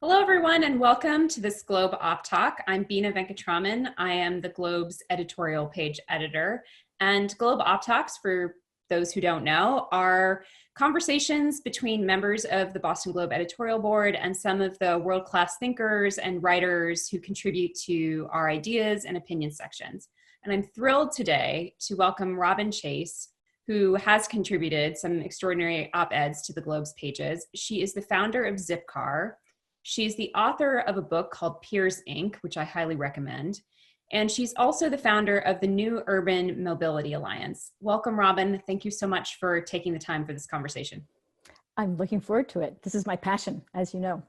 Hello, everyone, and welcome to this Globe Op Talk. I'm Bina Venkataraman. I am the Globe's editorial page editor. And Globe Op Talks, for those who don't know, are conversations between members of the Boston Globe editorial board and some of the world-class thinkers and writers who contribute to our ideas and opinion sections. And I'm thrilled today to welcome Robin Chase, who has contributed some extraordinary op-eds to the Globe's pages. She is the founder of ZipCar. She's the author of a book called Peers Inc., which I highly recommend. And she's also the founder of the New Urban Mobility Alliance. Welcome, Robin. Thank you so much for taking the time for this conversation. I'm looking forward to it. This is my passion, as you know.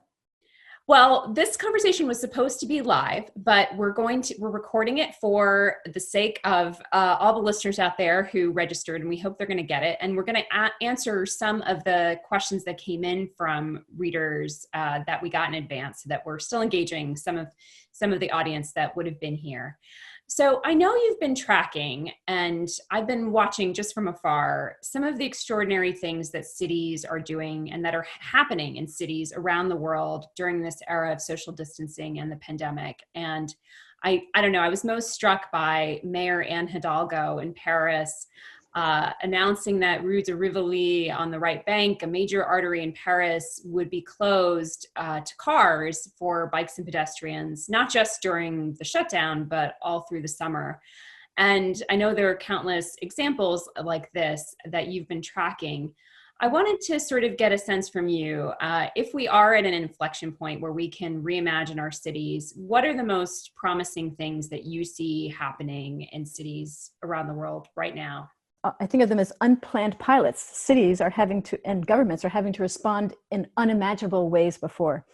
Well, this conversation was supposed to be live, but we're recording it for the sake of all the listeners out there who registered, and we hope they're going to get it. And we're going to answer some of the questions that came in from readers that we got in advance, so that we're still engaging some of the audience that would have been here. So I know you've been tracking, and I've been watching just from afar, some of the extraordinary things that cities are doing and that are happening in cities around the world during this era of social distancing and the pandemic. And I don't know, I was most struck by Mayor Anne Hidalgo in Paris announcing that Rue de Rivoli on the right bank, a major artery in Paris, would be closed to cars for bikes and pedestrians, not just during the shutdown, but all through the summer. And I know there are countless examples like this that you've been tracking. I wanted to sort of get a sense from you, if we are at an inflection point where we can reimagine our cities, what are the most promising things that you see happening in cities around the world right now? I think of them as unplanned pilots. Cities are having to, and governments are having to respond in unimaginable ways before.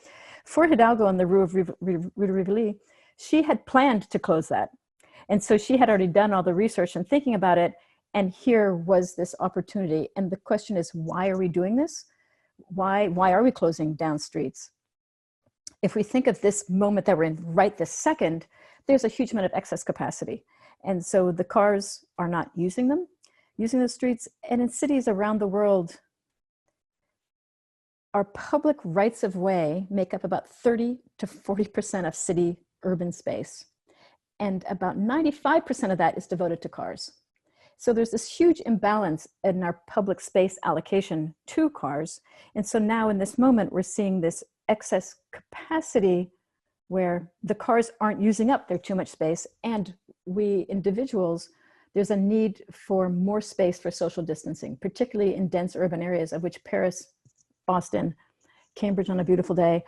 For Hidalgo on the Rue de Rivoli, she had planned to close that. And so she had already done all the research and thinking about it. And here was this opportunity. And the question is, why are we doing this? Why are we closing down streets? If we think of this moment that we're in right this second, there's a huge amount of excess capacity. And so the cars are not using the streets. And in cities around the world, our public rights of way make up about 30 to 40% of city urban space. And about 95% of that is devoted to cars. So there's this huge imbalance in our public space allocation to cars. And so now in this moment, we're seeing this excess capacity where the cars aren't using up their too much space. And we individuals, there's a need for more space for social distancing, particularly in dense urban areas, of which Paris, Boston, Cambridge on a beautiful day,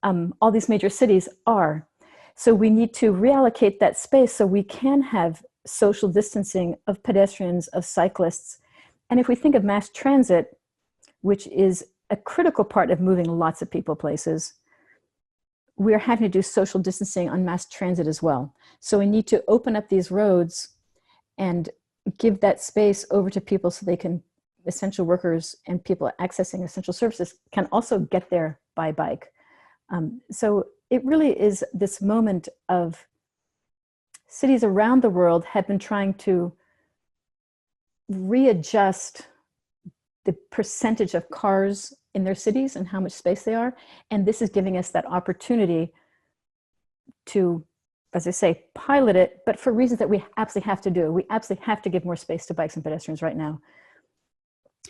all these major cities are. So we need to reallocate that space so we can have social distancing of pedestrians, of cyclists. And if we think of mass transit, which is a critical part of moving lots of people places, we're having to do social distancing on mass transit as well. So we need to open up these roads and give that space over to people so they can, essential workers and people accessing essential services can also get there by bike. So it really is this moment of cities around the world have been trying to readjust the percentage of cars in their cities and how much space they are. And this is giving us that opportunity to, as I say, pilot it, but for reasons that we absolutely have to do. We absolutely have to give more space to bikes and pedestrians right now.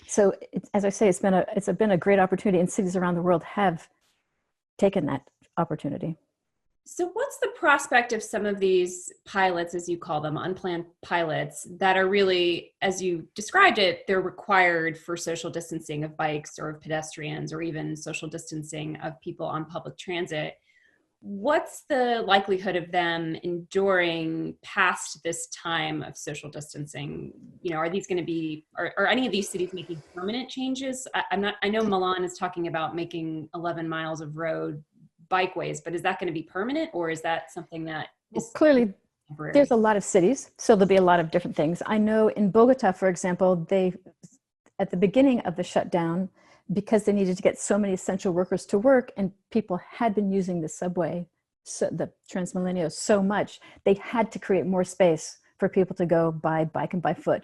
So as I say, it's been a great opportunity, and cities around the world have taken that opportunity. So what's the prospect of some of these pilots, as you call them, unplanned pilots, that are really, as you described it, they're required for social distancing of bikes or of pedestrians, or even social distancing of people on public transit? What's the likelihood of them enduring past this time of social distancing? You know, are these going to be, are any of these cities making permanent changes? I know Milan is talking about making 11 miles of road bikeways, but is that going to be permanent, or is that something that is clearly temporary? There's a lot of cities, so there'll be a lot of different things. I know in Bogota, for example, they, at the beginning of the shutdown, because they needed to get so many essential workers to work and people had been using the subway, so the Transmilenio, so much, they had to create more space for people to go by bike and by foot.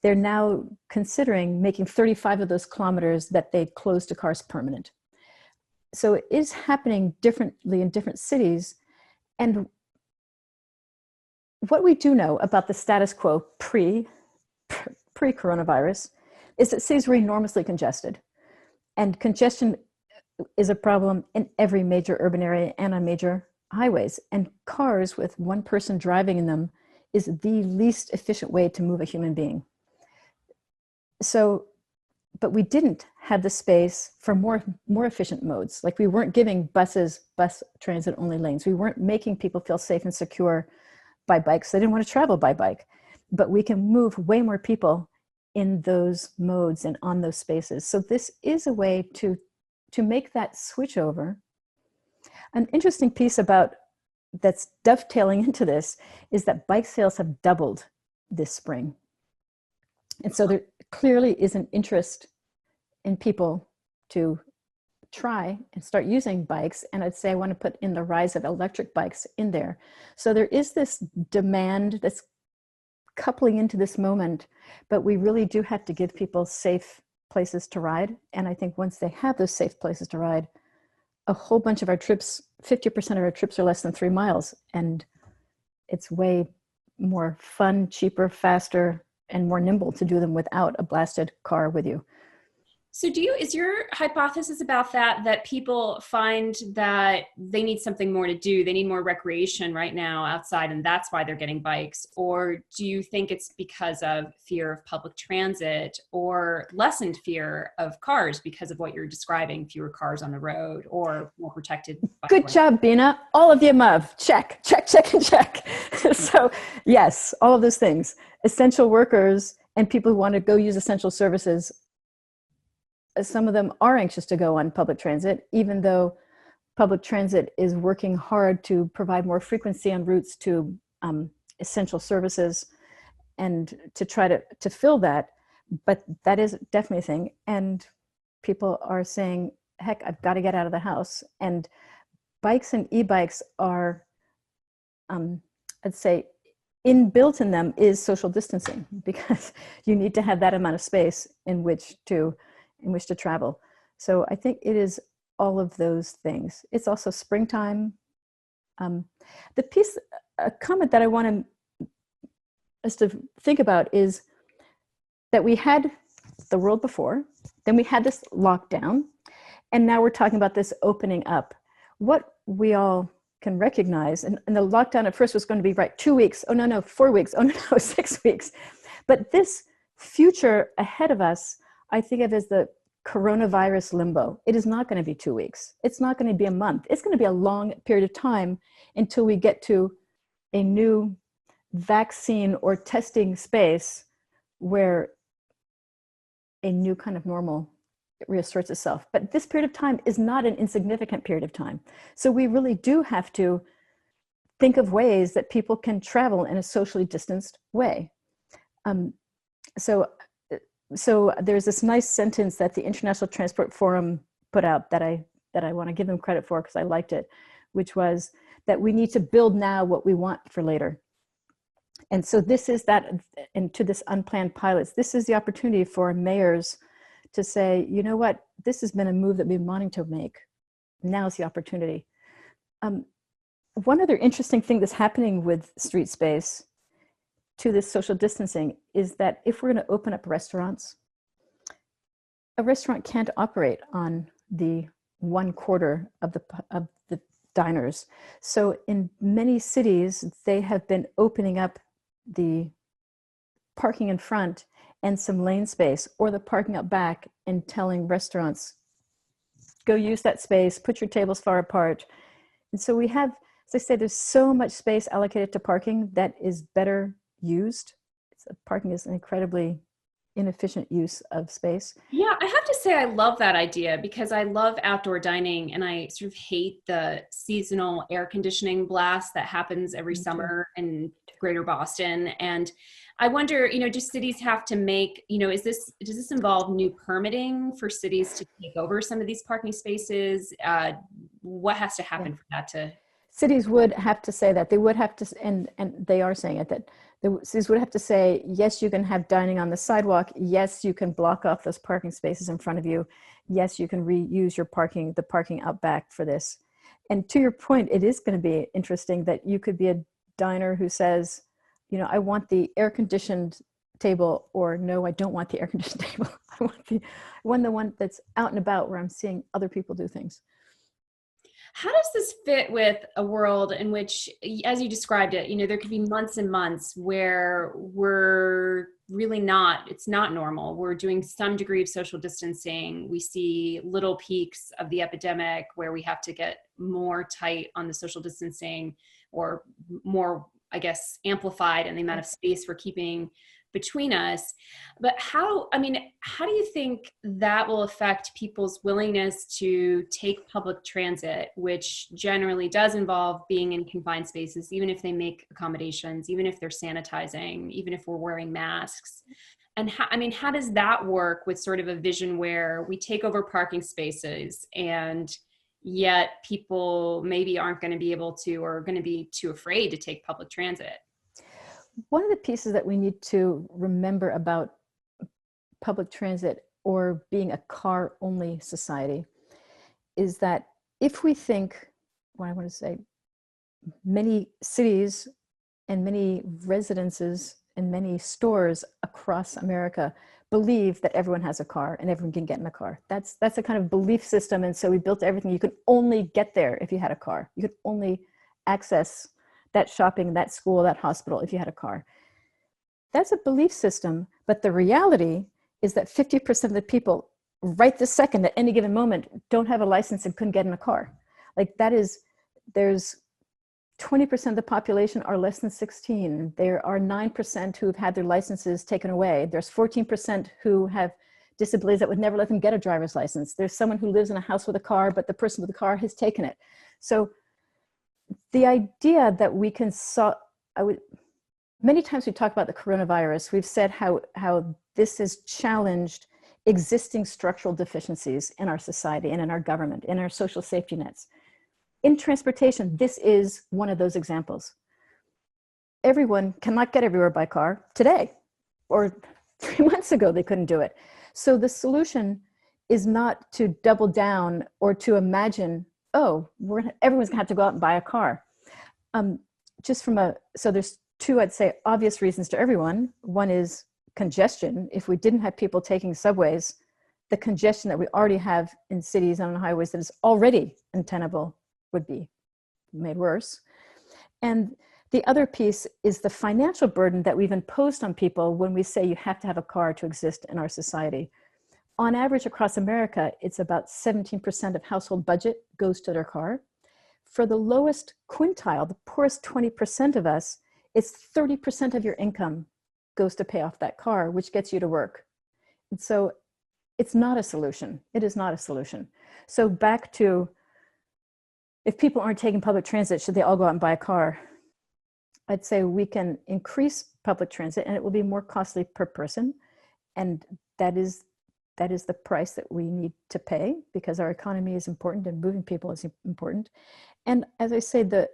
They're now considering making 35 of those kilometers that they closed to cars permanent. So it is happening differently in different cities. And what we do know about the status quo pre-coronavirus is that cities were enormously congested. And congestion is a problem in every major urban area and on major highways. And cars with one person driving in them is the least efficient way to move a human being. So, but we didn't have the space for more efficient modes. Like we weren't giving bus transit only lanes. We weren't making people feel safe and secure by bikes. They didn't want to travel by bike, but we can move way more people in those modes and on those spaces. So this is a way to make that switch over. An interesting piece about that's dovetailing into this is that bike sales have doubled this spring. And so there clearly is an interest in people to try and start using bikes. And I'd say I want to put in the rise of electric bikes in there. So there is this demand that's coupling into this moment, but we really do have to give people safe places to ride. And I think once they have those safe places to ride, a whole bunch of our trips, 50% of our trips are less than 3 miles. And it's way more fun, cheaper, faster, and more nimble to do them without a blasted car with you. So is your hypothesis about that people find that they need something more to do, they need more recreation right now outside, and that's why they're getting bikes? Or do you think it's because of fear of public transit or lessened fear of cars because of what you're describing, fewer cars on the road or more protected? Good job, Bina. All of the above. Check, check, check, and check. So yes, all of those things. Essential workers and people who want to go use essential services, some of them are anxious to go on public transit, even though public transit is working hard to provide more frequency on routes to essential services and to try to fill that. But that is definitely a thing. And people are saying, heck, I've got to get out of the house. And bikes and e-bikes are, I'd say, inbuilt in them is social distancing, because you need to have that amount of space in which to travel. So I think it is all of those things. It's also springtime. A comment that I want us to think about is that we had the world before, then we had this lockdown, and now we're talking about this opening up. What we all can recognize, and the lockdown at first was going to be 2 weeks. Oh, no, 4 weeks. Oh, no, 6 weeks. But this future ahead of us, I think of as the coronavirus limbo. It is not going to be 2 weeks. It's not going to be a month. It's going to be a long period of time until we get to a new vaccine or testing space where a new kind of normal reasserts itself. But this period of time is not an insignificant period of time. So we really do have to think of ways that people can travel in a socially distanced way. So there's this nice sentence that the International Transport Forum put out that I want to give them credit for because I liked it, which was that we need to build now what we want for later. And so this is that, and to this unplanned pilots, this is the opportunity for mayors to say, you know what, this has been a move that we've been wanting to make. Now's the opportunity. One other interesting thing that's happening with street space to this social distancing is that if we're going to open up restaurants, a restaurant can't operate on the 1/4 of the diners. So in many cities, they have been opening up the parking in front and some lane space, or the parking out back, and telling restaurants, go use that space, put your tables far apart. And so we have, as I say, there's so much space allocated to parking that is better used. Parking is an incredibly inefficient use of space. Yeah, I have to say I love that idea because I love outdoor dining and I sort of hate the seasonal air conditioning blast that happens every summer in Greater Boston. And I wonder, do cities have to make, does this involve new permitting for cities to take over some of these parking spaces? What has to happen for that to? cities would have to say that. They would have to, and they are saying it, that the cities would have to say, yes, you can have dining on the sidewalk. Yes, you can block off those parking spaces in front of you. Yes, you can reuse your parking, the parking out back for this. And to your point, it is going to be interesting that you could be a diner who says, you know, I want the air-conditioned table, or no, I don't want the air-conditioned table. I want the one that's out and about where I'm seeing other people do things. How does this fit with a world in which, as you described it, you know, there could be months and months where we're really not, it's not normal. We're doing some degree of social distancing. We see little peaks of the epidemic where we have to get more tight on the social distancing, or more, I guess, amplified in the amount of space we're keeping between us. But how do you think that will affect people's willingness to take public transit, which generally does involve being in confined spaces, even if they make accommodations, even if they're sanitizing, even if we're wearing masks? And how does that work with sort of a vision where we take over parking spaces and yet people maybe aren't going to be able to, or are going to be too afraid to take public transit? One of the pieces that we need to remember about public transit, or being a car-only society, is that if we think, what I want to say, many cities and many residences and many stores across America believe that everyone has a car and everyone can get in a car. That's a kind of belief system. And so we built everything. You could only get there if you had a car. You could only access that shopping, that school, that hospital if you had a car. That's a belief system. But the reality is that 50% of the people right this second at any given moment don't have a license and couldn't get in a car. Like that is, there's 20% of the population are less than 16. There are 9% who've had their licenses taken away. There's 14% who have disabilities that would never let them get a driver's license. There's someone who lives in a house with a car, but the person with the car has taken it. So the idea that we can many times we talk about the coronavirus, we've said how this has challenged existing structural deficiencies in our society and in our government, in our social safety nets. In transportation, this is one of those examples. Everyone cannot get everywhere by car today, or 3 months ago they couldn't do it. So the solution is not to double down or to imagine, oh, everyone's gonna have to go out and buy a car. So there's two, I'd say, obvious reasons to everyone. One is congestion. If we didn't have people taking subways, the congestion that we already have in cities and on highways that is already untenable would be made worse. And the other piece is the financial burden that we've imposed on people when we say you have to have a car to exist in our society. On average across America, it's about 17% of household budget goes to their car. For the lowest quintile, the poorest 20% of us, it's 30% of your income goes to pay off that car, which gets you to work. And so it's not a solution. It is not a solution. So back to, if people aren't taking public transit, should they all go out and buy a car? I'd say we can increase public transit and it will be more costly per person. And that is the price that we need to pay, because our economy is important and moving people is important. And as I say, the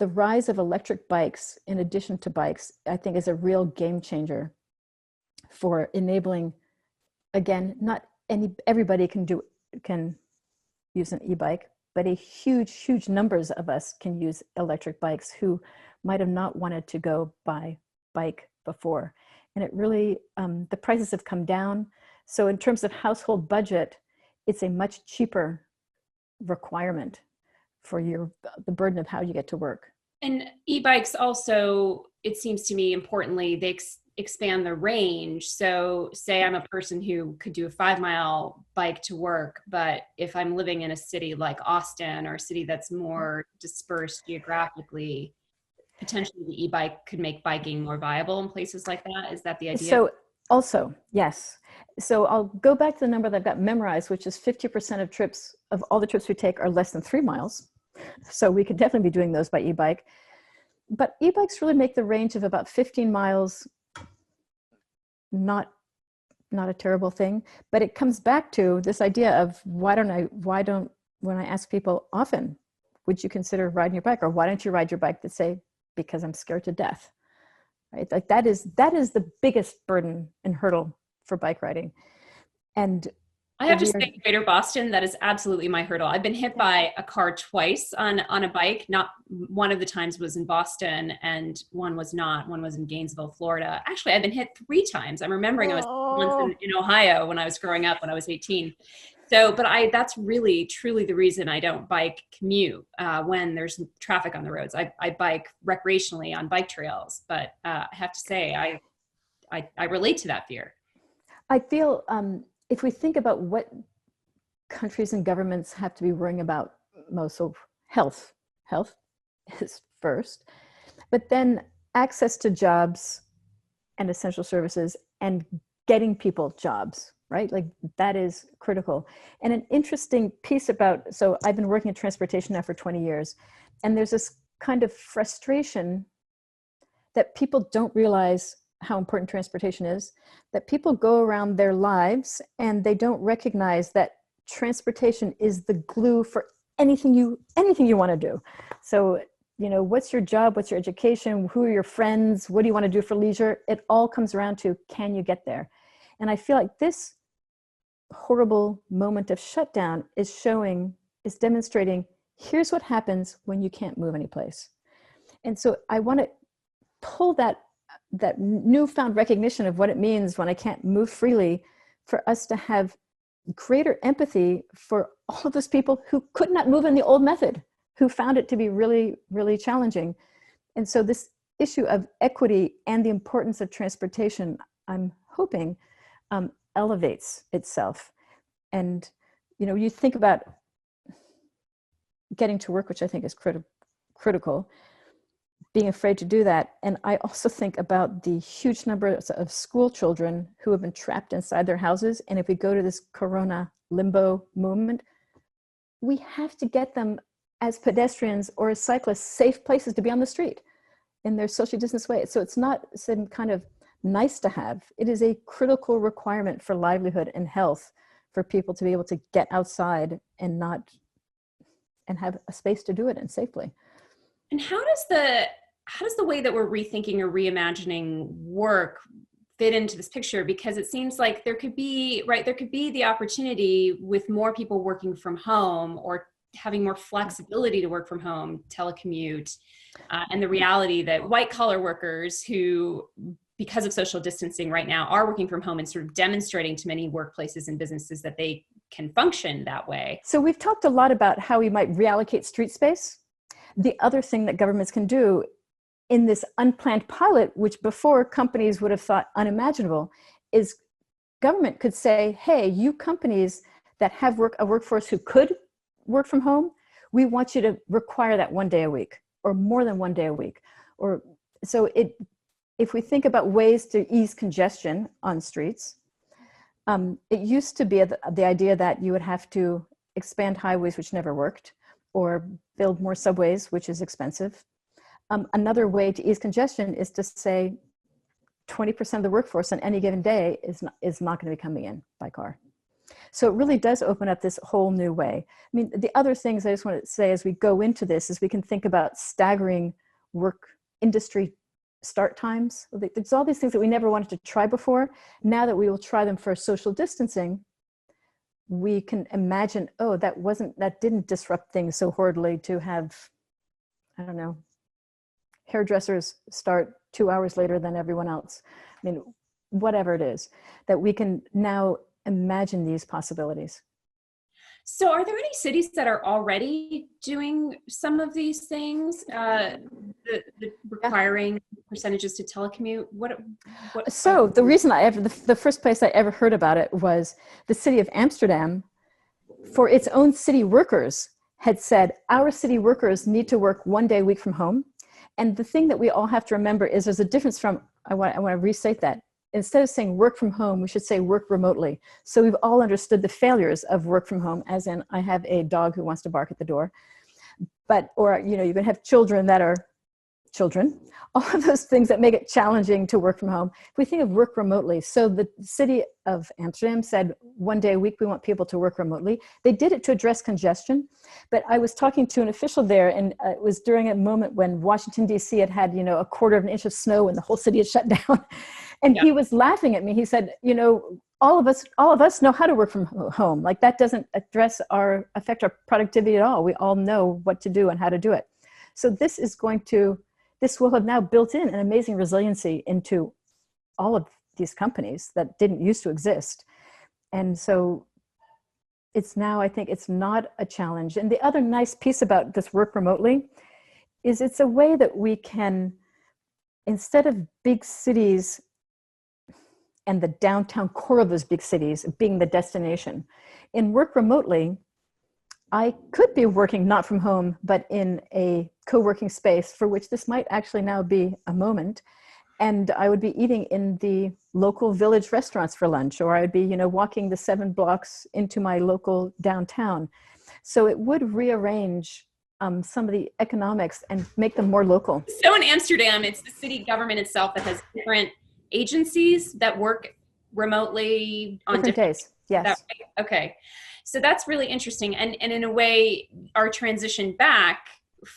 rise of electric bikes, in addition to bikes, I think is a real game changer for enabling, again, not everybody can use an e-bike, but a huge numbers of us can use electric bikes who might have not wanted to go by bike before. And it really, the prices have come down. So in terms of household budget, it's a much cheaper requirement for the burden of how you get to work. And e-bikes also, it seems to me, importantly, they expand the range. So say I'm a person who could do a 5-mile bike to work, but if I'm living in a city like Austin, or a city that's more dispersed geographically, potentially the e-bike could make biking more viable in places like that. Is that the idea? So also, yes. So I'll go back to the number that I've got memorized, which is 50% of all the trips we take are less than 3 miles. So we could definitely be doing those by e-bike. But e-bikes really make the range of about 15 miles not a terrible thing. But it comes back to this idea of when I ask people often, would you consider riding your bike? Or why don't you ride your bike? That say, because I'm scared to death, right? Like that is the biggest burden and hurdle for bike riding. And I have to say, in Greater Boston, that is absolutely my hurdle. I've been hit by a car twice on a bike. Not one of the times was in Boston, and one was not. One was in Gainesville, Florida. Actually, I've been hit 3 times. I'm remembering I was once in Ohio when I was growing up, when I was 18. So, but that's really, truly the reason I don't bike commute when there's traffic on the roads. I bike recreationally on bike trails, but I have to say, I relate to that fear. I feel if we think about what countries and governments have to be worrying about most, so health is first, but then access to jobs and essential services and getting people jobs, right? Like that is critical. And an interesting piece about, so I've been working in transportation now for 20 years, and there's this kind of frustration that people don't realize how important transportation is, that people go around their lives and they don't recognize that transportation is the glue for anything you want to do. So, you know, what's your job? What's your education? Who are your friends? What do you want to do for leisure? It all comes around to, can you get there? And I feel like this horrible moment of shutdown is demonstrating, here's what happens when you can't move any place. And so I want to pull that newfound recognition of what it means when I can't move freely, for us to have greater empathy for all of those people who could not move in the old method, who found it to be really, really challenging. And so this issue of equity and the importance of transportation, I'm hoping, elevates itself. And, you know, you think about getting to work, which I think is critical, being afraid to do that. And I also think about the huge number of school children who have been trapped inside their houses. And if we go to this Corona limbo movement, we have to get them as pedestrians or as cyclists safe places to be on the street in their socially distanced way. So it's not some kind of nice to have. It is a critical requirement for livelihood and health for people to be able to get outside and have a space to do it in safely. And how does the way that we're rethinking or reimagining work fit into this picture? Because it seems like there could be the opportunity with more people working from home or having more flexibility to work from home, telecommute, and the reality that white collar workers who, because of social distancing right now, are working from home and sort of demonstrating to many workplaces and businesses that they can function that way. So we've talked a lot about how we might reallocate street space. The other thing that governments can do in this unplanned pilot, which before companies would have thought unimaginable, is government could say, hey, you companies that have a workforce who could work from home, we want you to require that 1 day a week or more than 1 day a week. Or so if we think about ways to ease congestion on streets, it used to be the idea that you would have to expand highways, which never worked, or build more subways, which is expensive. Another way to ease congestion is to say 20% of the workforce on any given day is not going to be coming in by car. So it really does open up this whole new way. I mean, the other things I just want to say as we go into this is we can think about staggering work industry start times. There's all these things that we never wanted to try before. Now that we will try them for social distancing, we can imagine, oh, that didn't disrupt things so horribly to have, I don't know, hairdressers start 2 hours later than everyone else. I mean, whatever it is, that we can now imagine these possibilities. So are there any cities that are already doing some of these things, requiring percentages to telecommute? So the reason the first place I ever heard about it was the city of Amsterdam, for its own city workers, had said, our city workers need to work 1 day a week from home. And the thing that we all have to remember is there's a difference from, I want to restate that. Instead of saying work from home, we should say work remotely. So we've all understood the failures of work from home, as in I have a dog who wants to bark at the door. But, or, you know, you can have children that are children, all of those things that make it challenging to work from home. If we think of work remotely, so the city of Amsterdam said 1 day a week we want people to work remotely. They did it to address congestion, but I was talking to an official there, and it was during a moment when Washington, D.C. had a quarter of an inch of snow and the whole city had shut down. And he was laughing at me. He said, all of us know how to work from home. Like, that doesn't affect our productivity at all. We all know what to do and how to do it. So this will have now built in an amazing resiliency into all of these companies that didn't used to exist. And so it's now, I think it's not a challenge. And the other nice piece about this work remotely is it's a way that we can, instead of big cities and the downtown core of those big cities being the destination, in work remotely, I could be working not from home, but in a co-working space for which this might actually now be a moment. And I would be eating in the local village restaurants for lunch, or I would be, walking the 7 blocks into my local downtown. So it would rearrange some of the economics and make them more local. So in Amsterdam, it's the city government itself that has different agencies that work remotely on different days. Yes. Right? Okay. So that's really interesting. And in a way, our transition back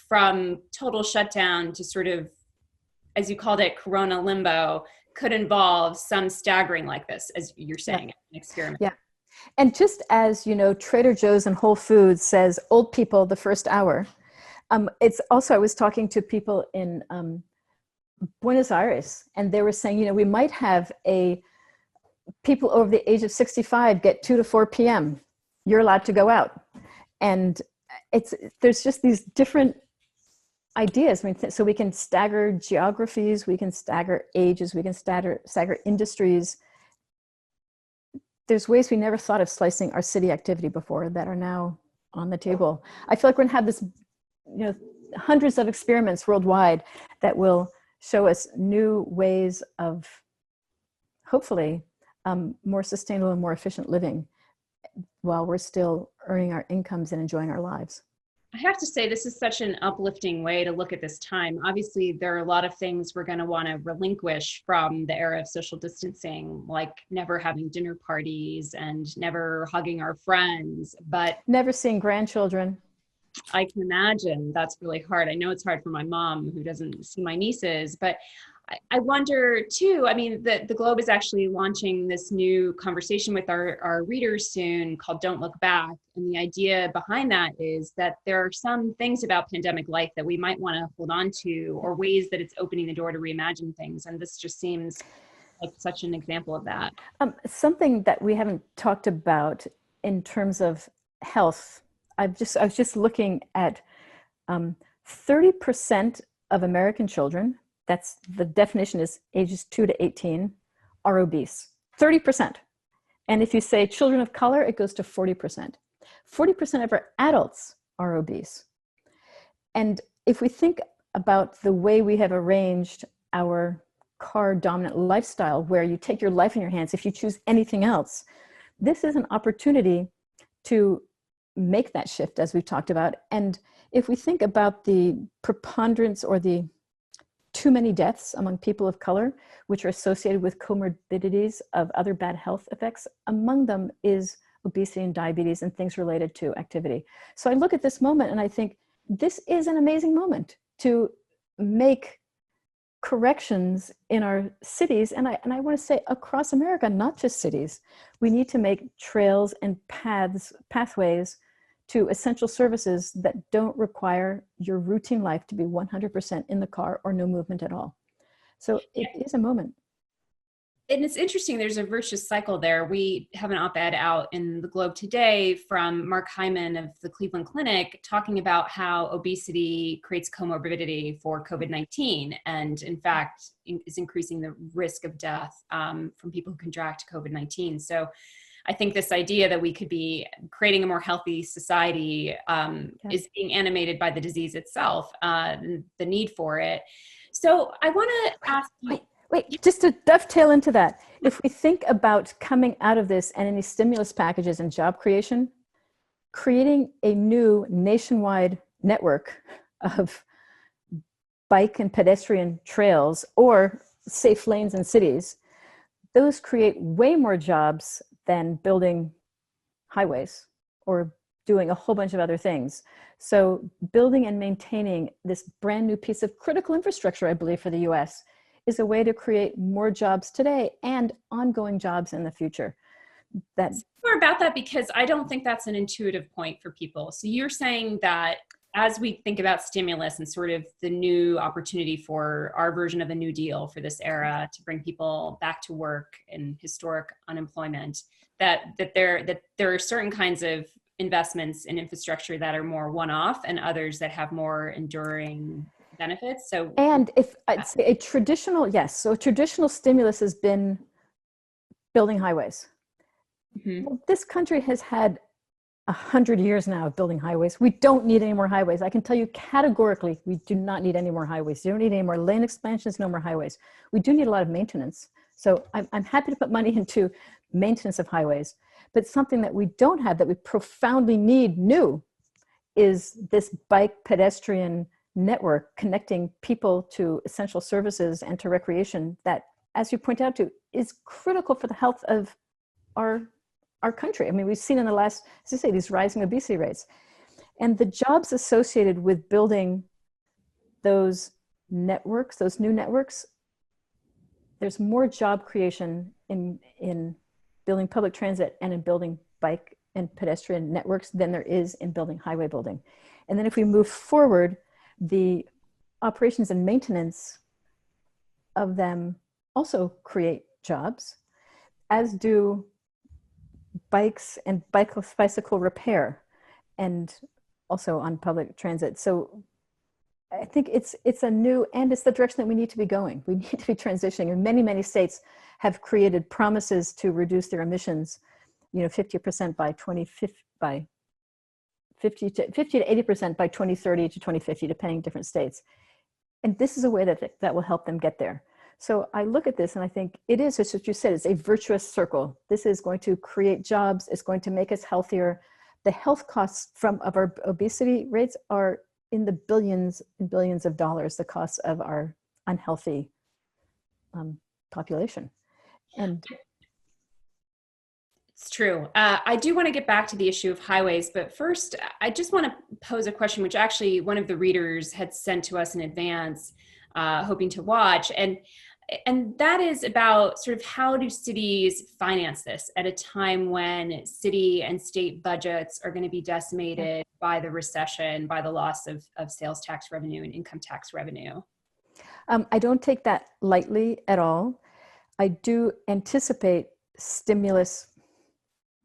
from total shutdown to sort of, as you called it, Corona limbo, could involve some staggering like this, as you're saying, an experiment. Yeah. And just as, Trader Joe's and Whole Foods says, old people the first hour, it's also, I was talking to people in Buenos Aires, and they were saying, we might have people over the age of 65 get 2 to 4 p.m. You're allowed to go out. And there's just these different ideas. So we can stagger geographies, we can stagger ages, we can stagger industries. There's ways we never thought of slicing our city activity before that are now on the table. I feel like we're gonna have this, hundreds of experiments worldwide that will show us new ways of, hopefully, more sustainable and more efficient living while we're still earning our incomes and enjoying our lives. I have to say, this is such an uplifting way to look at this time. Obviously, there are a lot of things we're going to want to relinquish from the era of social distancing, like never having dinner parties and never hugging our friends, but never seeing grandchildren. I can imagine that's really hard. I know it's hard for my mom who doesn't see my nieces, but I wonder too, the Globe is actually launching this new conversation with our readers soon called Don't Look Back. And the idea behind that is that there are some things about pandemic life that we might want to hold on to, or ways that it's opening the door to reimagine things. And this just seems like such an example of that. Something that we haven't talked about in terms of health, I was just looking at 30% of American children, that's the definition is ages 2 to 18, are obese. 30%. And if you say children of color, it goes to 40%. 40% of our adults are obese. And if we think about the way we have arranged our car-dominant lifestyle, where you take your life in your hands if you choose anything else, this is an opportunity to make that shift, as we've talked about. And if we think about the preponderance or the too many deaths among people of color, which are associated with comorbidities of other bad health effects, among them is obesity and diabetes and things related to activity. So I look at this moment and I think this is an amazing moment to make corrections in our cities. And I want to say across America, not just cities. We need to make trails and pathways to essential services that don't require your routine life to be 100% in the car or no movement at all. So it is a moment. And it's interesting, there's a virtuous cycle there. We have an op-ed out in the Globe today from Mark Hyman of the Cleveland Clinic talking about how obesity creates comorbidity for COVID-19 and in fact is increasing the risk of death from people who contract COVID-19. So I think this idea that we could be creating a more healthy society is being animated by the disease itself, the need for it. So I want to ask you. Wait, just to dovetail into that, if we think about coming out of this and any stimulus packages and job creation, creating a new nationwide network of bike and pedestrian trails or safe lanes in cities, those create way more jobs than building highways or doing a whole bunch of other things. So building and maintaining this brand new piece of critical infrastructure, I believe, for the US is a way to create more jobs today and ongoing jobs in the future. That's more about that, because I don't think that's an intuitive point for people. So you're saying that as we think about stimulus and sort of the new opportunity for our version of a New Deal for this era to bring people back to work and historic unemployment, that there are certain kinds of investments in infrastructure that are more one-off and others that have more enduring benefits. So, and if I'd say a traditional, yes, so a traditional stimulus has been building highways. Well, this country has had 100 years now of building highways. We don't need any more highways. I can tell you categorically, we do not need any more highways. You don't need any more lane expansions, no more highways. We do need a lot of maintenance. So I'm happy to put money into maintenance of highways, but something that we don't have that we profoundly need new is this bike pedestrian network connecting people to essential services and to recreation that, as you point out to, is critical for the health of our country. I mean, we've seen in the last, as I say, these rising obesity rates. And the jobs associated with building those networks, those new networks, there's more job creation in building public transit and in building bike and pedestrian networks than there is in building highway building. And then if we move forward, the operations and maintenance of them also create jobs, as do bikes and bicycle repair, and also on public transit. So I think it's a new, and it's the direction that we need to be going. We need to be transitioning, and many states have created promises to reduce their emissions, 50% by 2050, by 50 to 80% by 2030 to 2050, depending on different states. And this is a way that will help them get there. So I look at this and I think it is, as you said, it's a virtuous circle. This is going to create jobs. It's going to make us healthier. The health costs of our obesity rates are in the billions and billions of dollars, the costs of our unhealthy population. And it's true. I do want to get back to the issue of highways, but first I just want to pose a question, which actually one of the readers had sent to us in advance, hoping to watch. And that is about sort of how do cities finance this at a time when city and state budgets are going to be decimated by the recession, by the loss of sales tax revenue and income tax revenue? I don't take that lightly at all. I do anticipate stimulus.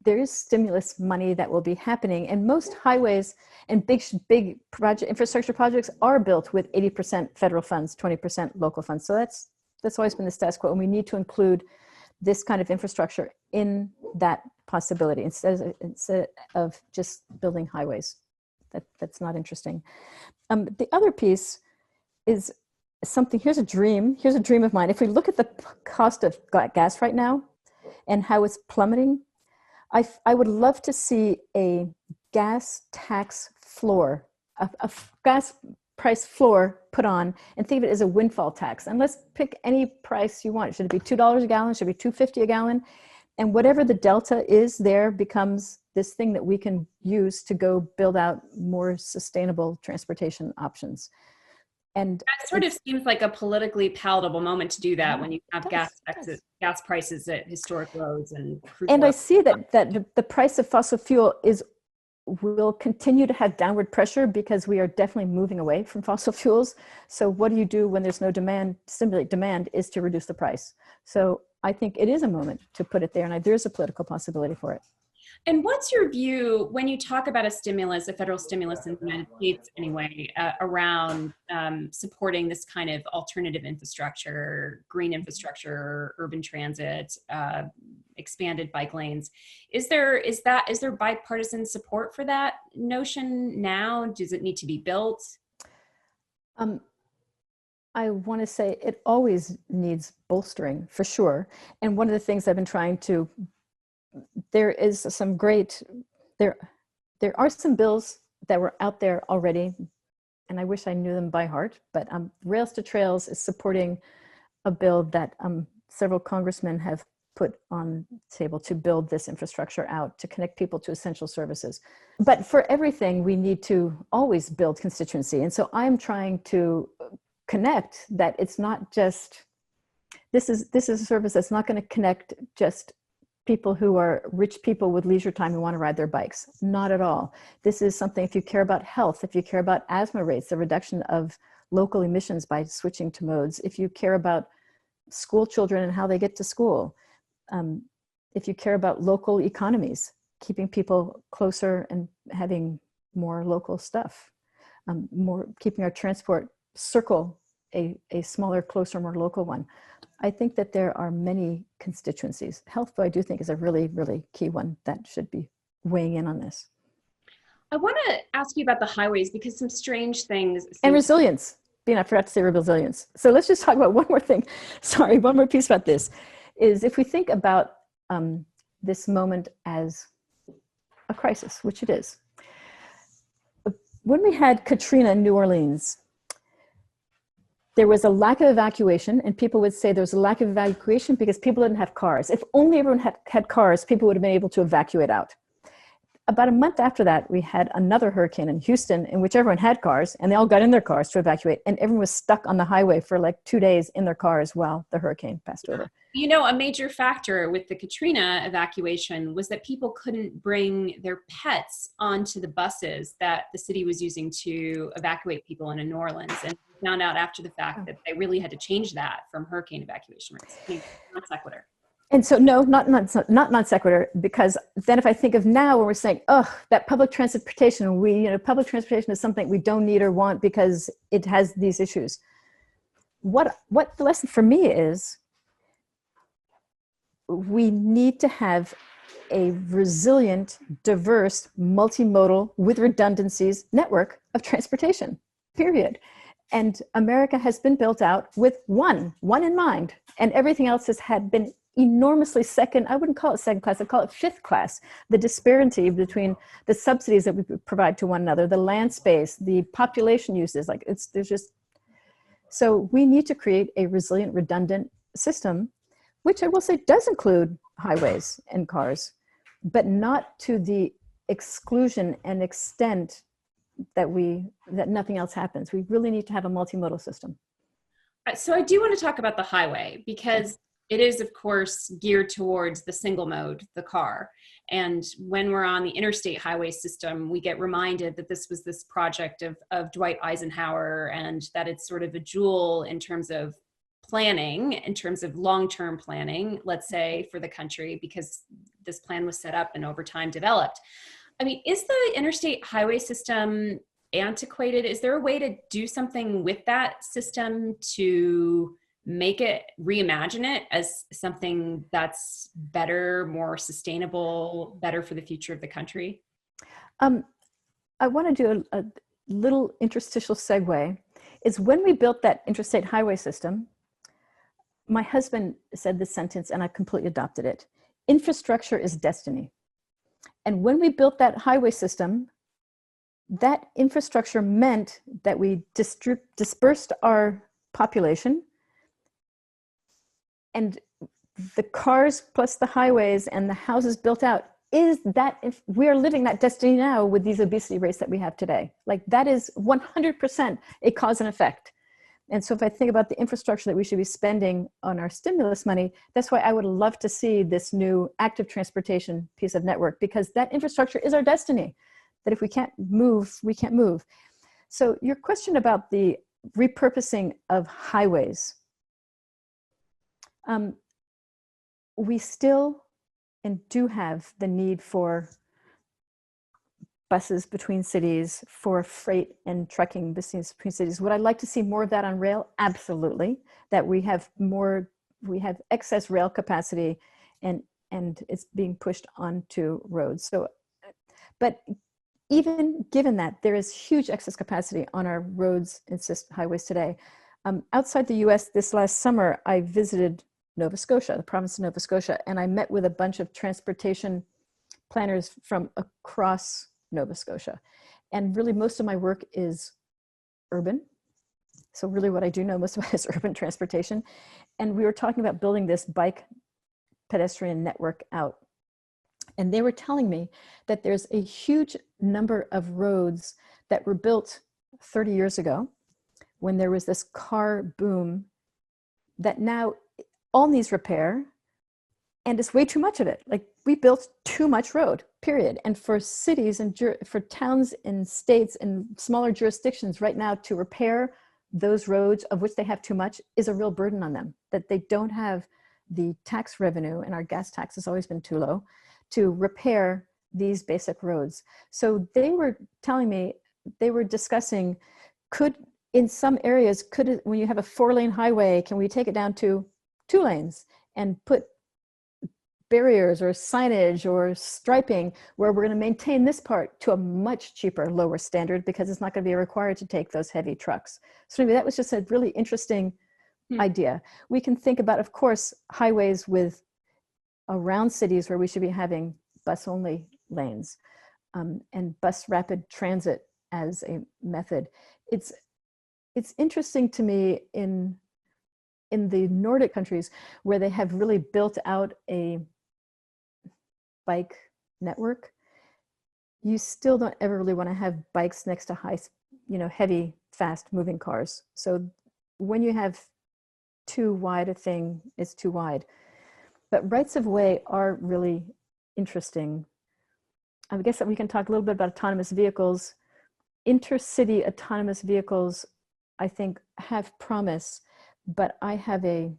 There is stimulus money that will be happening, and most highways and big infrastructure projects are built with 80% federal funds, 20% local funds. So that's always been the status quo, and we need to include this kind of infrastructure in that possibility instead of just building highways. That's not interesting. The other piece is something. Here's a dream of mine. If we look at the cost of gas right now and how it's plummeting, I would love to see a gas tax floor, a gas price floor put on, and think of it as a windfall tax. And let's pick any price you want. Should it be $2 a gallon? Should it be $2.50 a gallon? And whatever the delta is there becomes this thing that we can use to go build out more sustainable transportation options. And that sort of seems like a politically palatable moment to do that when you have gas prices at historic lows and crude oil. I see that the price of fossil fuel will continue to have downward pressure because we are definitely moving away from fossil fuels. So what do you do when there's no demand? Stimulate demand is to reduce the price. So I think it is a moment to put it there, and there's a political possibility for it. And what's your view when you talk about a stimulus, a federal stimulus in the United States anyway, around supporting this kind of alternative infrastructure, green infrastructure, urban transit, expanded bike lanes? Is there bipartisan support for that notion now? Does it need to be built? I want to say it always needs bolstering, for sure. And one of the things I've been trying to, there are some bills that were out there already and I wish I knew them by heart, but Rails to Trails is supporting a bill that several congressmen have put on the table to build this infrastructure out, to connect people to essential services. But for everything, we need to always build constituency. And so I'm trying to connect that it's not just, this is a service that's not going to connect just people who are rich people with leisure time who want to ride their bikes. Not at all. This is something, if you care about health, if you care about asthma rates, the reduction of local emissions by switching to modes, if you care about school children and how they get to school, if you care about local economies, keeping people closer and having more local stuff, keeping our transport circle a smaller, closer, more local one. I think that there are many constituencies. Health, though, I do think is a really, really key one that should be weighing in on this. I want to ask you about the highways because some strange things. And resilience. Bina, I forgot to say resilience. So let's just talk about one more thing. Sorry, one more piece about this is if we think about this moment as a crisis, which it is. When we had Katrina in New Orleans, there was a lack of evacuation, and people would say there was a lack of evacuation because people didn't have cars. If only everyone had cars, people would have been able to evacuate out. About a month after that, we had another hurricane in Houston in which everyone had cars, and they all got in their cars to evacuate, and everyone was stuck on the highway for like 2 days in their cars while the hurricane passed over. You know, a major factor with the Katrina evacuation was that people couldn't bring their pets onto the buses that the city was using to evacuate people in New Orleans. And we found out after the fact that they really had to change that from hurricane evacuation rates. Not sequitur. And so, no, not non sequitur, because then if I think of now when we're saying, oh, that public transportation, public transportation is something we don't need or want because it has these issues. What the lesson for me is, we need to have a resilient, diverse, multimodal, with redundancies network of transportation, period. And America has been built out with one in mind, and everything else had been enormously second. I wouldn't call it second class, I'd call it fifth class. The disparity between the subsidies that we provide to one another, the land space, the population uses, so we need to create a resilient, redundant system, which I will say does include highways and cars, but not to the exclusion and extent that nothing else happens. We really need to have a multimodal system. So I do want to talk about the highway because it is, of course, geared towards the single mode, the car. And when we're on the interstate highway system, we get reminded that this was this project of Dwight Eisenhower, and that it's sort of a jewel in terms of planning, in terms of long-term planning, let's say, for the country, because this plan was set up and over time developed. I mean, is the interstate highway system antiquated? Is there a way to do something with that system to make it, reimagine it as something that's better, more sustainable, better for the future of the country? I want to do a little interstitial segue. Is when we built that interstate highway system, my husband said this sentence, and I completely adopted it. Infrastructure is destiny. And when we built that highway system, that infrastructure meant that we dispersed our population, and the cars plus the highways and the houses built out is that if we are living that destiny now with these obesity rates that we have today. Like, that is 100% a cause and effect. And so if I think about the infrastructure that we should be spending on our stimulus money, that's why I would love to see this new active transportation piece of network, because that infrastructure is our destiny, that if we can't move, we can't move. So your question about the repurposing of highways, we still and do have the need for buses between cities, for freight and trucking business between cities. Would I like to see more of that on rail? Absolutely. That we have excess rail capacity and it's being pushed onto roads. So, but even given that, there is huge excess capacity on our roads and highways today. Outside the US this last summer, I visited Nova Scotia, the province of Nova Scotia, and I met with a bunch of transportation planners from across Nova Scotia. And really most of my work is urban. So really what I do know most about is urban transportation. And we were talking about building this bike pedestrian network out. And they were telling me that there's a huge number of roads that were built 30 years ago when there was this car boom that now all needs repair, and it's way too much of it. Like, we built too much road, period. And for cities and for towns and states and smaller jurisdictions right now to repair those roads, of which they have too much, is a real burden on them, that they don't have the tax revenue, and our gas tax has always been too low, to repair these basic roads. So they were telling me, they were discussing, in some areas, when you have a 4-lane highway, can we take it down to 2 lanes and put barriers or signage or striping where we're going to maintain this part to a much cheaper, lower standard, because it's not going to be required to take those heavy trucks. So anyway, that was just a really interesting idea. We can think about, of course, highways around cities where we should be having bus-only lanes, and bus rapid transit as a method. It's interesting to me in the Nordic countries where they have really built out a bike network. You still don't ever really want to have bikes next to heavy, fast moving cars. So when you have too wide a thing, it's too wide. But rights of way are really interesting. I guess that we can talk a little bit about autonomous vehicles. Intercity autonomous vehicles, I think, have promise, but I have a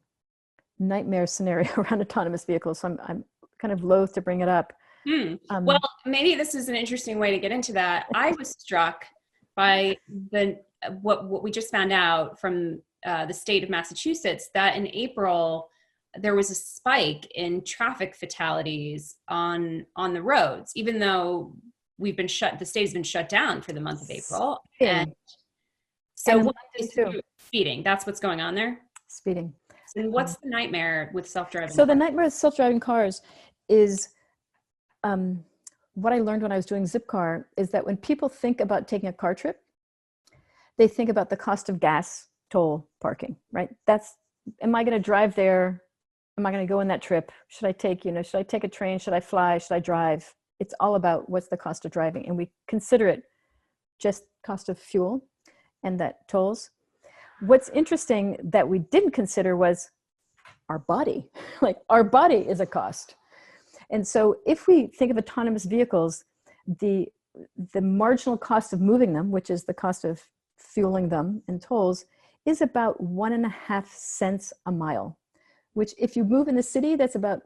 nightmare scenario around autonomous vehicles, so I'm kind of loath to bring it up. Well, maybe this is an interesting way to get into that. I was struck by what we just found out from the state of Massachusetts, that in April there was a spike in traffic fatalities on the roads, even though the state has been shut down for the month of April. And so what is speeding? That's what's going on there? Speeding. And what's the nightmare with self-driving So cars? the nightmare with self-driving cars is, what I learned when I was doing ZipCar is that when people think about taking a car trip, they think about the cost of gas, toll, parking, right? Am I going to drive there? Am I going to go on that trip? Should I take a train? Should I fly? Should I drive? It's all about what's the cost of driving. And we consider it just cost of fuel and that tolls. What's interesting that we didn't consider was our body. Like, our body is a cost. And so if we think of autonomous vehicles, the marginal cost of moving them, which is the cost of fueling them and tolls, is about 1.5 cents a mile, which if you move in the city, that's about,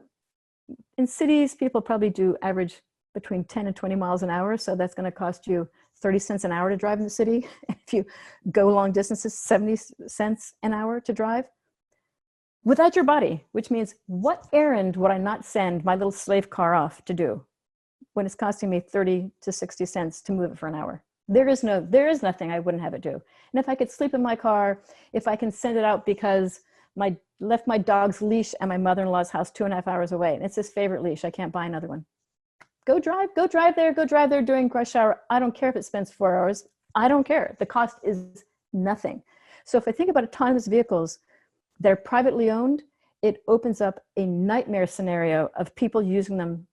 in cities, people probably do average between 10 and 20 miles an hour. So that's going to cost you 30 cents an hour to drive in the city. If you go long distances, 70 cents an hour to drive without your body, which means what errand would I not send my little slave car off to do when it's costing me 30 to 60 cents to move it for an hour? There is nothing I wouldn't have it do. And if I could sleep in my car, if I can send it out because left my dog's leash at my mother-in-law's house 2.5 hours away, and it's his favorite leash, I can't buy another one. Go drive there during rush hour. I don't care if it spends 4 hours. I don't care. The cost is nothing. So if I think about autonomous vehicles, they're privately owned. It opens up a nightmare scenario of people using them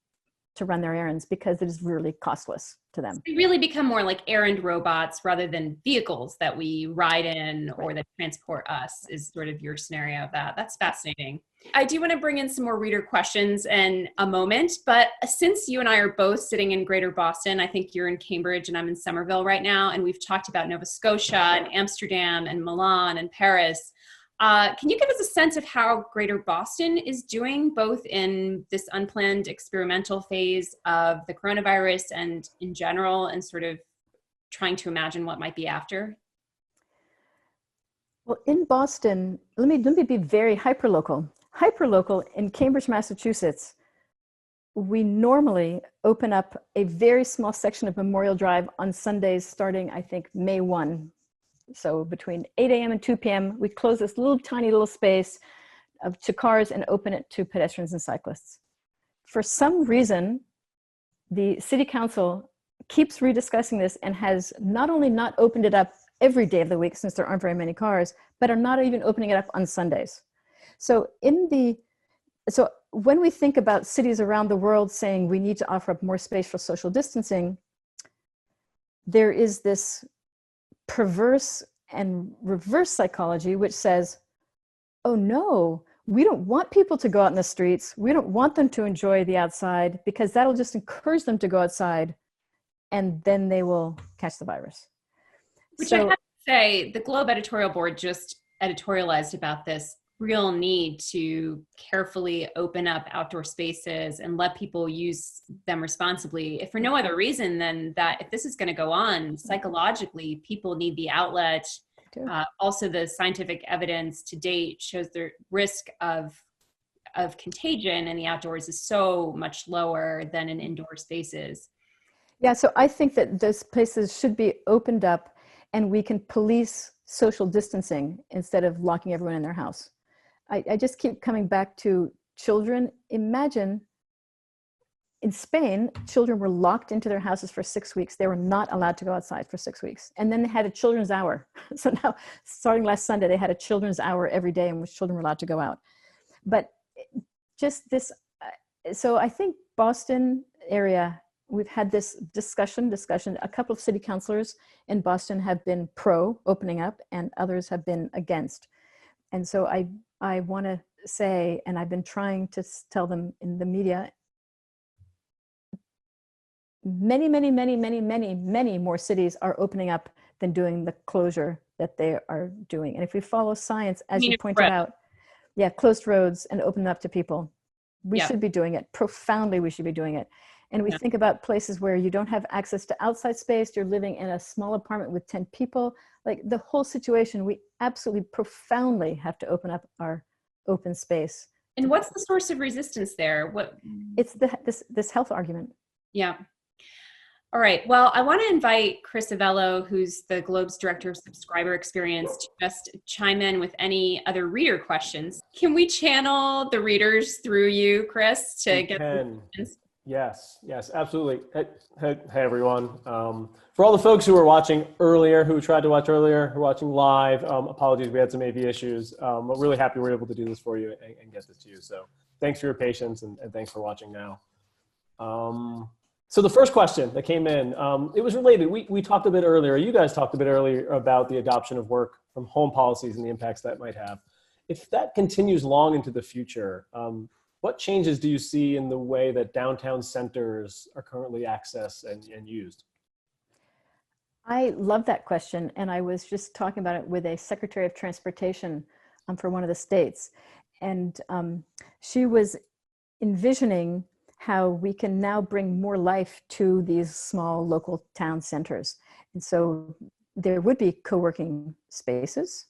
to run their errands because it is really costless to them. They really become more like errand robots rather than vehicles that we ride in or that transport us, is sort of your scenario of that. That's fascinating. I do want to bring in some more reader questions in a moment, but since you and I are both sitting in Greater Boston, I think you're in Cambridge and I'm in Somerville right now, and we've talked about Nova Scotia and Amsterdam and Milan and Paris. Can you give us a sense of how Greater Boston is doing, both in this unplanned experimental phase of the coronavirus and in general, and sort of trying to imagine what might be after? Well, in Boston, let me be very hyperlocal. Hyperlocal in Cambridge, Massachusetts, we normally open up a very small section of Memorial Drive on Sundays starting, I think, May 1. So between 8 a.m. and 2 p.m., we close this tiny little space to cars and open it to pedestrians and cyclists. For some reason, the city council keeps rediscussing this and has not only not opened it up every day of the week since there aren't very many cars, but are not even opening it up on Sundays. So when we think about cities around the world saying we need to offer up more space for social distancing, there is this perverse and reverse psychology which says, oh no, we don't want people to go out in the streets. We don't want them to enjoy the outside because that'll just encourage them to go outside and then they will catch the virus. Which I have to say, the Globe editorial board just editorialized about this real need to carefully open up outdoor spaces and let people use them responsibly, if for no other reason than that if this is going to go on, psychologically, people need the outlet. Also, the scientific evidence to date shows the risk of contagion in the outdoors is so much lower than in indoor spaces. Yeah, so I think that those places should be opened up and we can police social distancing instead of locking everyone in their house. I just keep coming back to children. Imagine in Spain, children were locked into their houses for 6 weeks. They were not allowed to go outside for 6 weeks. And then they had a children's hour. So now, starting last Sunday, they had a children's hour every day in which children were allowed to go out. But just this, so I think Boston area, we've had this discussion. A couple of city councilors in Boston have been pro opening up and others have been against. And so I want to say, and I've been trying to tell them in the media, many more cities are opening up than doing the closure that they are doing. And if we follow science, as you pointed out, yeah, closed roads and open up to people, we should be doing it. Profoundly, we should be doing it. And we think about places where you don't have access to outside space, you're living in a small apartment with 10 people, like the whole situation, we absolutely profoundly have to open up our open space. And what's the source of resistance there? It's this health argument. Yeah. All right. Well, I want to invite Chris Avello, who's the Globe's Director of Subscriber Experience, to just chime in with any other reader questions. Can we channel the readers through you, Chris, to get questions? Yes, absolutely. Hey everyone. For all the folks who were watching earlier, who tried to watch earlier, who are watching live, apologies, we had some AV issues. I'm really happy we're able to do this for you and get this to you. So thanks for your patience and thanks for watching now. So the first question that came in, it was related. We talked a bit earlier, you guys talked a bit earlier about the adoption of work from home policies and the impacts that might have. If that continues long into the future, what changes do you see in the way that downtown centers are currently accessed and used? I love that question. And I was just talking about it with a Secretary of Transportation for one of the states. And she was envisioning how we can now bring more life to these small local town centers. And so there would be co-working spaces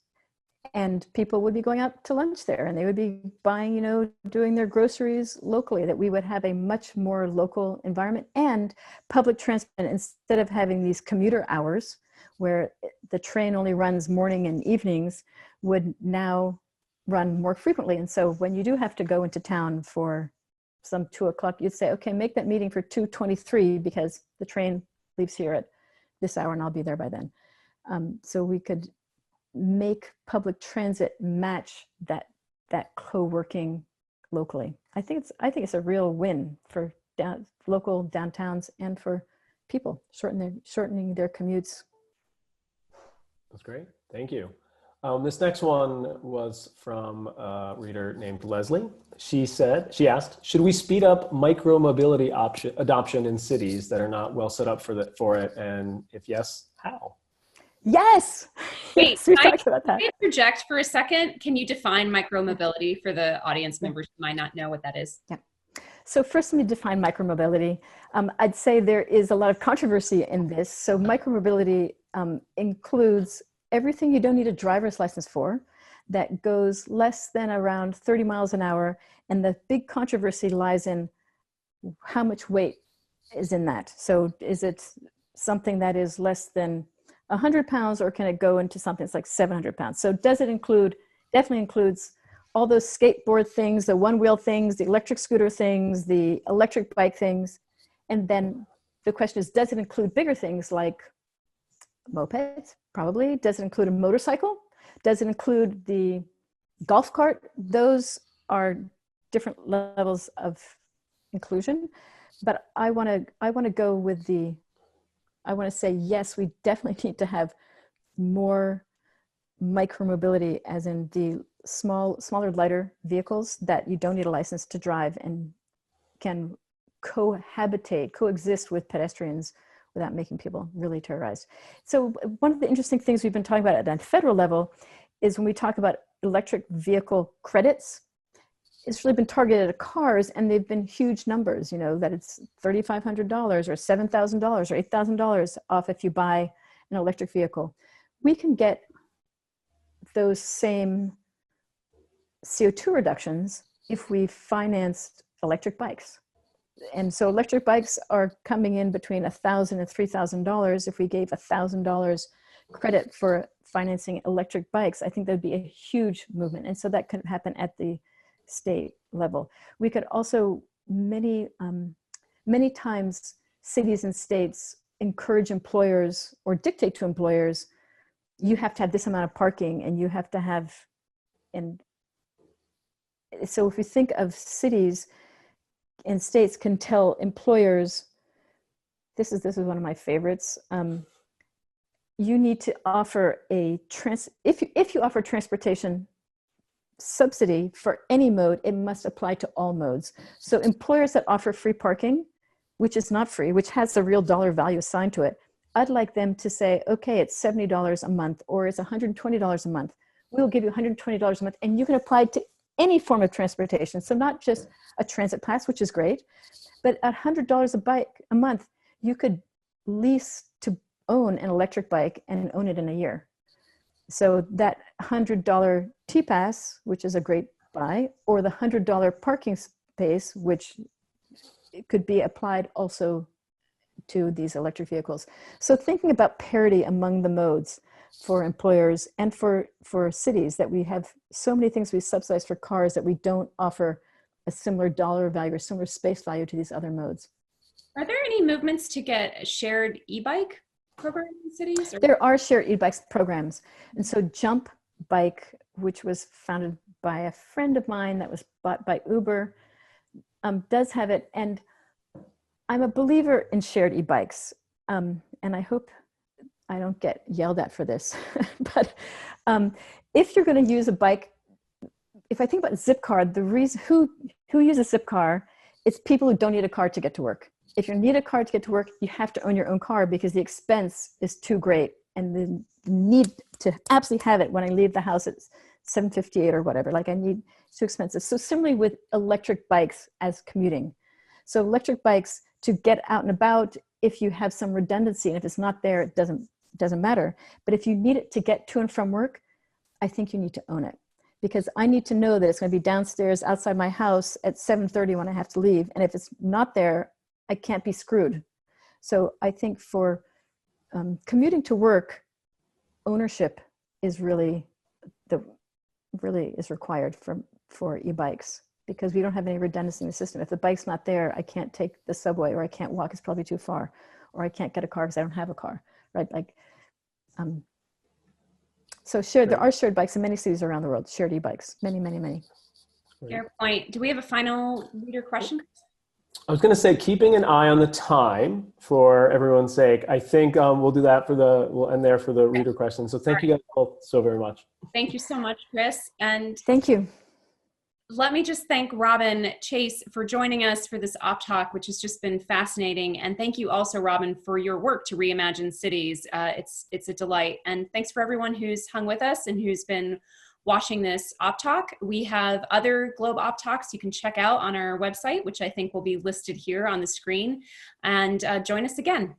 and people would be going out to lunch there and they would be buying, doing their groceries locally, that we would have a much more local environment. And public transport, instead of having these commuter hours where the train only runs morning and evenings, would now run more frequently. And so when you do have to go into town for some 2 o'clock, you'd say, okay, make that meeting for 2:23 because the train leaves here at this hour and I'll be there by then. So we could make public transit match that co-working locally. I think it's a real win for local downtowns and for people, shortening their commutes. That's great. Thank you. This next one was from a reader named Leslie. She asked, should we speed up micro-mobility adoption in cities that are not well set up for it? And if yes, how? Yes. Wait, we talked about that. Can I interject for a second? Can you define micromobility for the audience members who might not know what that is? Yeah. So first, let me define micromobility. I'd say there is a lot of controversy in this. So micromobility includes everything you don't need a driver's license for, that goes less than around 30 miles an hour. And the big controversy lies in how much weight is in that. So is it something that is less than 100 pounds, or can it go into something that's like 700 pounds? So does it definitely includes all those skateboard things, the one-wheel things, the electric scooter things, the electric bike things. And then the question is, does it include bigger things like Moped, probably. Does it include a motorcycle? Does it include the golf cart? Those are different levels of inclusion. But I want to go with I want to say, yes, we definitely need to have more micromobility, as in the smaller, lighter vehicles that you don't need a license to drive and can coexist with pedestrians without making people really terrorized. So one of the interesting things we've been talking about at a federal level is when we talk about electric vehicle credits, it's really been targeted at cars, and they've been huge numbers, you know, that it's $3,500 or $7,000 or $8,000 off if you buy an electric vehicle. We can get those same CO2 reductions if we financed electric bikes. And so electric bikes are coming in between $1,000 and $3,000. If we gave $1,000 credit for financing electric bikes, I think that'd be a huge movement. And so that could happen at the state level. We could also, many times cities and states encourage employers or dictate to employers, you have to have this amount of parking, and you have to have, and so if we think of cities and states can tell employers, this is one of my favorites, you need to offer if you offer transportation subsidy for any mode, it must apply to all modes. So employers that offer free parking, which is not free, which has a real dollar value assigned to it, I'd like them to say, okay, it's $70 a month, or it's $120 a month. We'll give you $120 a month, and you can apply to any form of transportation. So not just a transit pass, which is great, but at $100 a month, you could lease to own an electric bike and own it in a year. So that $100 T-Pass, which is a great buy, or the $100 parking space, which it could be applied also to these electric vehicles. So thinking about parity among the modes for employers and for cities, that we have so many things we subsidize for cars that we don't offer a similar dollar value or similar space value to these other modes. Are there any movements to get a shared e-bike program in cities? Or? There are shared e-bikes programs. And so Jump Bike, which was founded by a friend of mine that was bought by Uber, does have it. And I'm a believer in shared e-bikes. And I hope I don't get yelled at for this. But if you're going to use a bike, if I think about ZipCar, the reason who uses ZipCar, it's people who don't need a car to get to work. If you need a car to get to work, you have to own your own car because the expense is too great, and the need to absolutely have it when I leave the house at 7:58 or whatever, like it's too expensive. So similarly with electric bikes as commuting. So electric bikes to get out and about, if you have some redundancy, and if it's not there, it doesn't matter. But if you need it to get to and from work, I think you need to own it, because I need to know that it's going to be downstairs outside my house at 7:30 when I have to leave. And if it's not there, I can't be screwed. So I think for commuting to work, ownership is really is required for e-bikes, because we don't have any redundancy in the system. If the bike's not there, I can't take the subway, or I can't walk, it's probably too far, or I can't get a car because I don't have a car, right? Like, so there are shared bikes in many cities around the world, shared e-bikes, many, many, many. Fair point. Do we have a final reader question? I was going to say, keeping an eye on the time for everyone's sake, I think we'll do that we'll end there for the reader questions. So thank you guys both so very much. Thank you so much, Chris. And thank you. Let me just thank Robin Chase for joining us for this Op Talk, which has just been fascinating. And thank you also, Robin, for your work to reimagine cities. It's a delight. And thanks for everyone who's hung with us and who's been watching this Op Talk. We have other Globe Op Talks you can check out on our website, which I think will be listed here on the screen. And join us again.